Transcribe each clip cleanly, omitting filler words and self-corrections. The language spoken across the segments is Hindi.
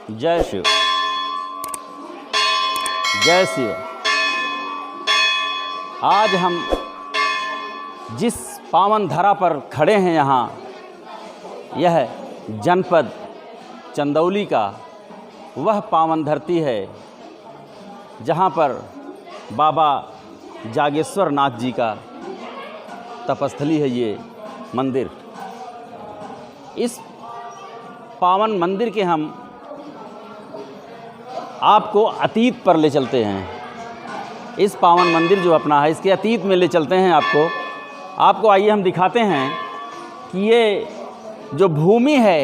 जय शिव, जय शिव। आज हम जिस पावन धरा पर खड़े हैं यहाँ, यह जनपद चंदौली का वह पावन धरती है जहाँ पर बाबा जागेश्वर नाथ जी का तपस्थली है। ये मंदिर, इस पावन मंदिर के हम आपको अतीत पर ले चलते हैं। इस पावन मंदिर जो अपना है, इसके अतीत में ले चलते हैं आपको आइए हम दिखाते हैं कि ये जो भूमि है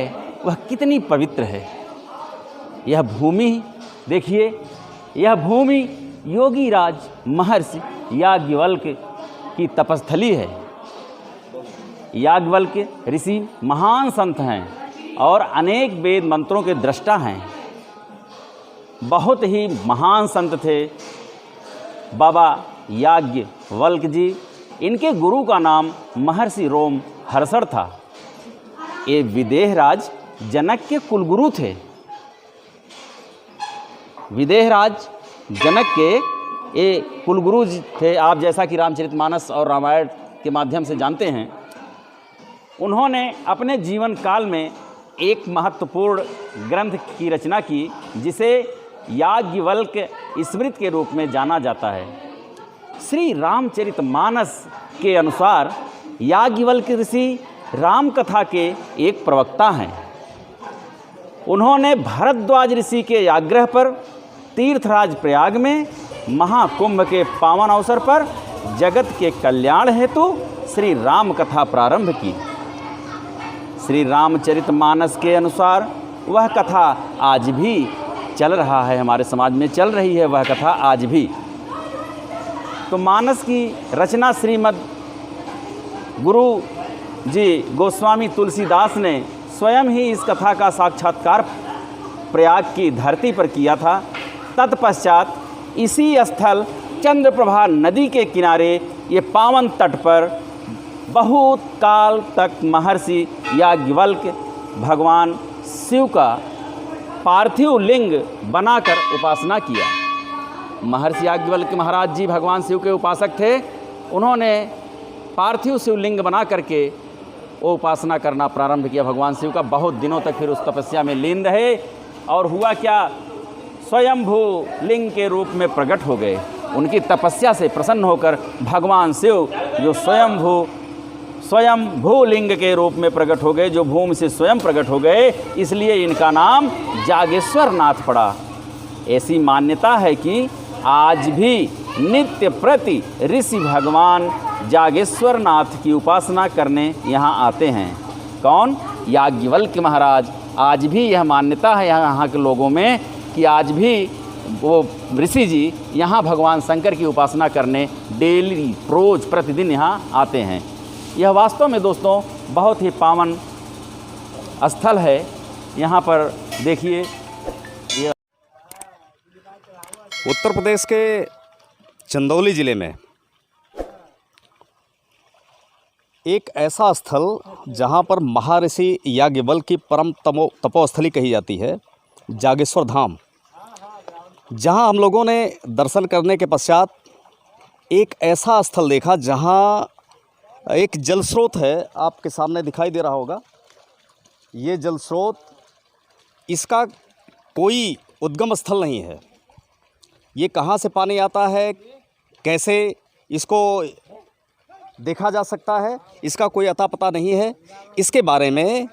वह कितनी पवित्र है। यह भूमि देखिए, यह भूमि योगीराज महर्षि याज्ञवल्क्य की तपस्थली है। याज्ञवल्क्य ऋषि महान संत हैं और अनेक वेद मंत्रों के दृष्टा हैं। बहुत ही महान संत थे बाबा याज्ञवल्क्य जी। इनके गुरु का नाम महर्षि रोम हर्षण था। ये विदेहराज जनक के कुलगुरु थे। विदेहराज जनक के ये कुलगुरु जी थे। आप जैसा कि रामचरितमानस और रामायण के माध्यम से जानते हैं, उन्होंने अपने जीवन काल में एक महत्वपूर्ण ग्रंथ की रचना की, जिसे याज्ञवल्क्य स्मृति के रूप में जाना जाता है। श्री रामचरितमानस के अनुसार याज्ञवल्क्य ऋषि राम कथा के एक प्रवक्ता हैं। उन्होंने भरद्वाज ऋषि के आग्रह पर तीर्थराज प्रयाग में महाकुंभ के पावन अवसर पर जगत के कल्याण हेतु श्री राम कथा प्रारंभ की। श्री रामचरितमानस के अनुसार वह कथा आज भी चल रहा है, हमारे समाज में चल रही है वह कथा आज भी। तो मानस की रचना श्रीमद् गुरु जी गोस्वामी तुलसीदास ने स्वयं ही इस कथा का साक्षात्कार प्रयाग की धरती पर किया था। तत्पश्चात इसी स्थल चंद्रप्रभा नदी के किनारे ये पावन तट पर बहुत काल तक महर्षि याज्ञवल्क्य भगवान शिव का पार्थिव लिंग बनाकर उपासना किया। महर्षि याज्ञवल्क्य महाराज जी भगवान शिव के उपासक थे। उन्होंने पार्थिव शिवलिंग बना करके वो उपासना करना प्रारंभ किया भगवान शिव का। बहुत दिनों तक फिर उस तपस्या में लीन रहे और हुआ क्या, स्वयंभू लिंग के रूप में प्रकट हो गए। उनकी तपस्या से प्रसन्न होकर भगवान शिव जो स्वयंभू लिंग के रूप में प्रकट हो गए, जो भूमि से स्वयं प्रकट हो गए, इसलिए इनका नाम जागेश्वर नाथ पड़ा। ऐसी मान्यता है कि आज भी नित्य प्रति ऋषि भगवान जागेश्वर नाथ की उपासना करने यहाँ आते हैं। कौन? याज्ञवल्क्य महाराज। आज भी यह मान्यता है यहाँ के लोगों में कि आज भी वो ऋषि जी यहाँ भगवान शंकर की उपासना करने डेली रोज प्रतिदिन यहाँ आते हैं। यह वास्तव में दोस्तों बहुत ही पावन स्थल है। यहाँ पर देखिए, उत्तर प्रदेश के चंदौली ज़िले में एक ऐसा स्थल जहाँ पर महर्षि याज्ञवल्क्य की परम तपोस्थली कही जाती है, जागेश्वर धाम, जहाँ हम लोगों ने दर्शन करने के पश्चात एक ऐसा स्थल देखा जहाँ एक जल स्रोत है। आपके सामने दिखाई दे रहा होगा ये जल स्रोत। इसका कोई उद्गम स्थल नहीं है। ये कहाँ से पानी आता है, कैसे इसको देखा जा सकता है, इसका कोई अता पता नहीं है। इसके बारे में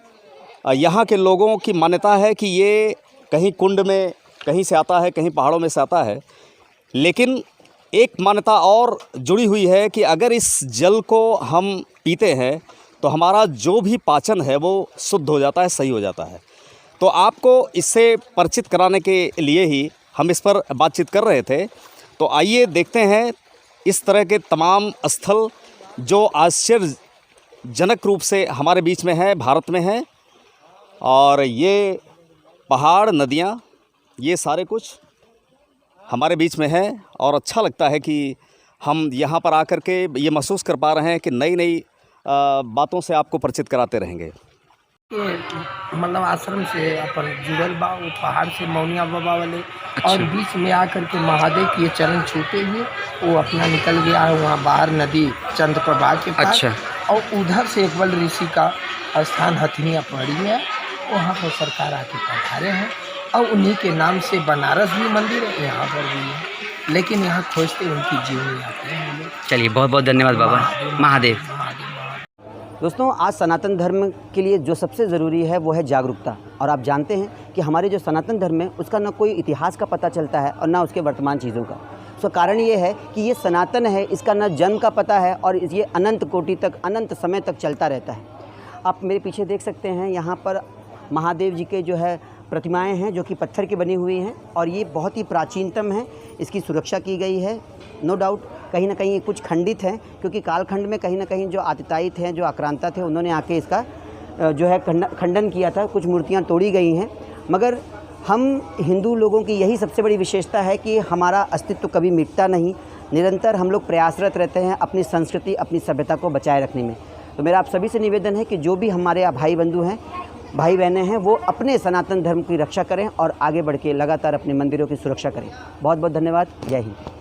यहाँ के लोगों की मान्यता है कि ये कहीं कुंड में कहीं से आता है, कहीं पहाड़ों में से आता है। लेकिन एक मान्यता और जुड़ी हुई है कि अगर इस जल को हम पीते हैं तो हमारा जो भी पाचन है वो शुद्ध हो जाता है, सही हो जाता है। तो आपको इससे परिचित कराने के लिए ही हम इस पर बातचीत कर रहे थे। तो आइए देखते हैं इस तरह के तमाम स्थल जो आश्चर्यजनक रूप से हमारे बीच में है, भारत में है। और ये पहाड़, नदियाँ, ये सारे कुछ हमारे बीच में है। और अच्छा लगता है कि हम यहाँ पर आकर के ये महसूस कर पा रहे हैं कि नई नई बातों से आपको परिचित कराते रहेंगे। के मतलब आश्रम से अपन जुड़ल बा, वो पहाड़ से मौनिया बाबा वाले। और बीच में आकर के महादेव के चरण छूते हुए वो अपना निकल गया है वहाँ बाहर नदी चंद्रप्रभा के पास। और उधर से एक बल ऋषि का स्थान हथनिया पहाड़ी में है, वहाँ पर सरकार आके पधारे हैं। और उन्हीं के नाम से बनारस भी मंदिर है, यहाँ पर भी है, लेकिन यहाँ खोजते उनकी जीवनी आते हैं हम लोग। चलिए बहुत बहुत धन्यवाद बाबा। महादेव। दोस्तों, आज सनातन धर्म के लिए जो सबसे ज़रूरी है वो है जागरूकता। और आप जानते हैं कि हमारे जो सनातन धर्म है उसका ना कोई इतिहास का पता चलता है और ना उसके वर्तमान चीज़ों का। उसका कारण ये है कि ये सनातन है, इसका ना जन्म का पता है और ये अनंत कोटि तक, अनंत समय तक चलता रहता है। आप मेरे पीछे देख सकते हैं, यहाँ पर महादेव जी के जो है प्रतिमाएं हैं जो कि पत्थर की बनी हुई हैं और ये बहुत ही प्राचीनतम है। इसकी सुरक्षा की गई है, नो डाउट। कहीं ना कहीं कुछ खंडित हैं क्योंकि कालखंड में कहीं ना कहीं जो आतताई थे, जो आक्रांता थे, उन्होंने आके इसका जो है खंडन किया था। कुछ मूर्तियां तोड़ी गई हैं, मगर हम हिंदू लोगों की यही सबसे बड़ी विशेषता है कि हमारा अस्तित्व कभी मिटता नहीं। निरंतर हम लोग प्रयासरत रहते हैं अपनी संस्कृति, अपनी सभ्यता को बचाए रखने में। तो मेरा आप सभी से निवेदन है कि जो भी हमारे भाई बंधु हैं, भाई बहनें हैं, वो अपने सनातन धर्म की रक्षा करें और आगे बढ़ के लगातार अपने मंदिरों की सुरक्षा करें। बहुत बहुत धन्यवाद। जय हिंद।